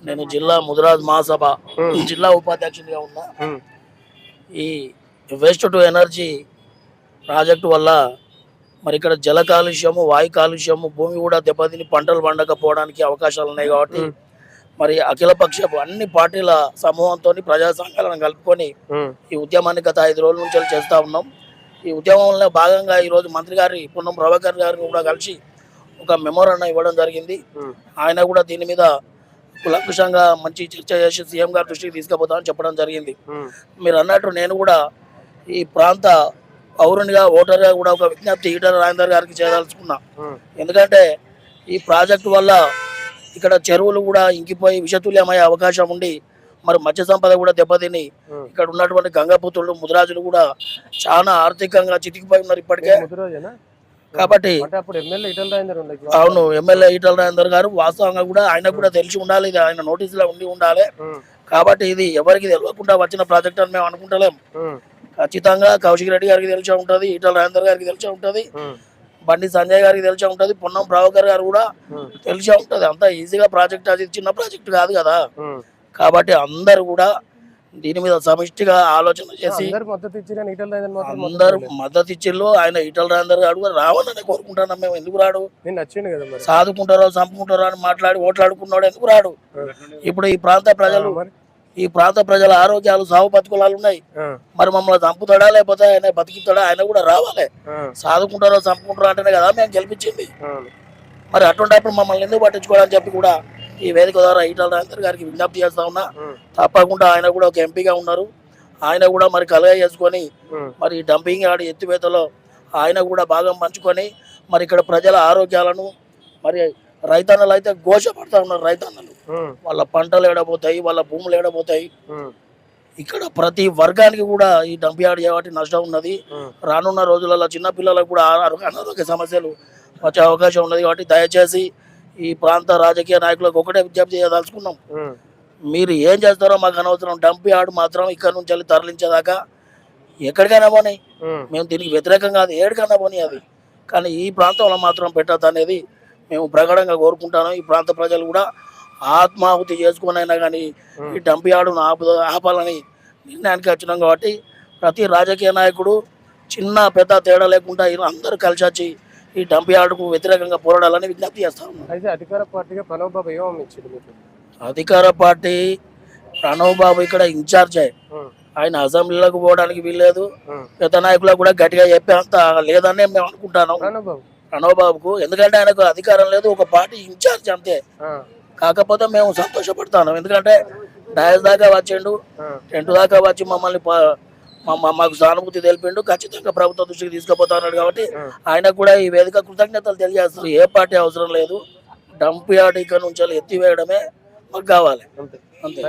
నేను జిల్లా ముదిరాజ్ మహాసభ జిల్లా ఉపాధ్యక్షుడిగా ఉన్నా. ఈ వేస్ట్ టు ఎనర్జీ ప్రాజెక్టు వల్ల మరి ఇక్కడ జల కాలుష్యము, వాయు కాలుష్యము, భూమి కూడా దెబ్బతిని పంటలు పండకపోవడానికి అవకాశాలు ఉన్నాయి. కాబట్టి మరి అఖిలపక్షపు అన్ని పార్టీల సమూహంతో ప్రజా సంఘాలను కలుపుకొని ఈ ఉద్యమాన్ని గత 5 రోజుల నుంచి చేస్తూ ఉన్నాం. ఈ ఉద్యమంలో భాగంగా ఈరోజు మంత్రి గారి పొన్నం ప్రభాకర్ గారిని కూడా కలిసి ఒక మెమోరాండం ఇవ్వడం జరిగింది. ఆయన కూడా దీని మీద కులంకుశంగా మంచి చర్చ చేసి సీఎం గారి దృష్టికి తీసుకుపోతామని చెప్పడం జరిగింది. మీరు అన్నట్టు నేను కూడా ఈ ప్రాంత పౌరునిగా, ఓటర్గా కూడా ఒక విజ్ఞప్తి ఈటల రాజేందర్ గారికి చేయదలుచుకున్నా. ఎందుకంటే ఈ ప్రాజెక్టు వల్ల ఇక్కడ చెరువులు కూడా ఇంకిపోయి విషతుల్యమయ్యే అవకాశం ఉండి మరి మత్స్య సంపద కూడా దెబ్బతిని ఇక్కడ ఉన్నటువంటి గంగపుత్రులు, ముదిరాజులు కూడా చాలా ఆర్థికంగా చితికిపోయి ఉన్నారు ఇప్పటికే. కాబట్టి అవును, ఎమ్మెల్యే ఈటల రాజేందర్ గారు వాస్తవంగా కూడా ఆయనకు కూడా తెలిసి ఉండాలి, ఇది ఆయన నోటీసులో ఉండాలి. కాబట్టి ఇది ఎవరికి తెలియకుండా వచ్చిన ప్రాజెక్ట్ అని మేము అనుకుంటలేం. ఖచ్చితంగా కౌశిక్ రెడ్డి గారికి తెలిసే ఉంటుంది, ఈటల రాజేందర్ గారికి తెలిసే ఉంటుంది, బండి సంజయ్ గారికి తెలిసే ఉంటుంది, పొన్నం ప్రభాకర్ గారు కూడా తెలిసే ఉంటుంది. అంత ఈజీగా ప్రాజెక్ట్, అది చిన్న ప్రాజెక్ట్ కాదు కదా. కాబట్టి అందరు కూడా దీని మీద సమిష్టిగా ఆలోచన చేసి అందరు మద్దతు ఇచ్చిళ్ళు. ఆయన ఈటల రాజేందర్ గారు కూడా రావాలని కోరుకుంటున్నాం మేము. ఎందుకు రాడు? సాదుకుంటారో చంపుకుంటారో అని మాట్లాడి ఓట్లాడుకున్నాడు, ఎందుకు రాడు? ఇప్పుడు ఈ ప్రాంత ప్రజల ఆరోగ్యాలు, సాగు బతుకులాలు ఉన్నాయి. మరి మమ్మల్ని చంపుతాడా లేకపోతే ఆయన బతికితాడా? ఆయన కూడా రావాలి. సాదుకుంటారో చంపుకుంటారో అంటేనే కదా మేము గెలిపించింది. మరి అటువంటిప్పుడు మమ్మల్ని ఎందుకు పట్టించుకోవాలని చెప్పి కూడా ఈ వేదిక ద్వారా ఈటల రాజేందర్ గారికి విజ్ఞప్తి చేస్తా ఉన్నా. తప్పకుండా ఆయన కూడా ఒక ఎంపీగా ఉన్నారు. ఆయన కూడా మరి కలగ చేసుకొని మరి డంపింగ్ యార్డ్ ఎత్తివేతలో ఆయన కూడా భాగం పంచుకొని మరి ఇక్కడ ప్రజల ఆరోగ్యాలను, మరి రైతన్నలు అయితే ఘోషపడతా ఉన్నారు. రైతన్నలు వాళ్ళ పంటలు ఏడబోతాయి, వాళ్ళ భూములు ఏడబోతాయి. ఇక్కడ ప్రతి వర్గానికి కూడా ఈ డంప్ యార్డ్ చేయబట్టి నష్టం ఉన్నది. రానున్న రోజులలో చిన్నపిల్లలకు కూడా అనారోగ్య సమస్యలు వచ్చే అవకాశం ఉన్నది. కాబట్టి దయచేసి ఈ ప్రాంత రాజకీయ నాయకులకు ఒకటే విజ్ఞప్తి చేయదలుచుకున్నాం, మీరు ఏం చేస్తారో మాకు అనవసరం. డంప్ యార్డ్ మాత్రం ఇక్కడ నుంచి వెళ్ళి తరలించేదాకా ఎక్కడికైనా పోనీ, మేము దీనికి వ్యతిరేకం కాదు, ఏడికైనా పోనీ అది. కానీ ఈ ప్రాంతంలో మాత్రం పెట్టద్దు అనేది మేము ప్రకటనగా కోరుకుంటాను. ఈ ప్రాంత ప్రజలు కూడా ఆత్మాహుతి చేసుకునైనా కానీ ఈ డంప్ యార్డును ఆపాలని నిర్ణయానికి వచ్చినాం. కాబట్టి ప్రతి రాజకీయ నాయకుడు చిన్న పెద్ద తేడా లేకుండా అందరూ కలిసి వచ్చి ఈ డంప్ యార్డుకు వ్యతిరేకంగా పోరాడాలని విజ్ఞప్తి చేస్తాం. అయితే అధికార పార్టీగా ప్రణవ్ బాబు ఏమనిచ్చింది? అధికార పార్టీ ప్రణవ్ బాబు ఇక్కడ ఇన్ఛార్జ్, ఆయన అసెంబ్లీలోకి పోవడానికి వీల్లేదు. పెద్ద నాయకులకు కూడా గట్టిగా చెప్పేంత లేదని మేము అనుకుంటాను ప్రణవ్ బాబుకు. ఎందుకంటే ఆయనకు అధికారం లేదు, ఒక పార్టీ ఇన్ఛార్జ్ అంతే. కాకపోతే మేము సంతోషపడతాను, ఎందుకంటే డయస్ దాకా వచ్చిండు, టెంట్ దాకా వచ్చి మమ్మల్ని మాకు సానుభూతి తెలిపిండు. ఖచ్చితంగా ప్రభుత్వ దృష్టికి తీసుకుపోతాడు. కాబట్టి ఆయనకు కూడా ఈ వేదిక కృతజ్ఞతలు తెలియజేస్తారు. ఏ పార్టీ అవసరం లేదు, డంప్ యార్డ్ ఇక్కడ నుంచి ఎత్తివేయడమే మాకు కావాలి అంతే.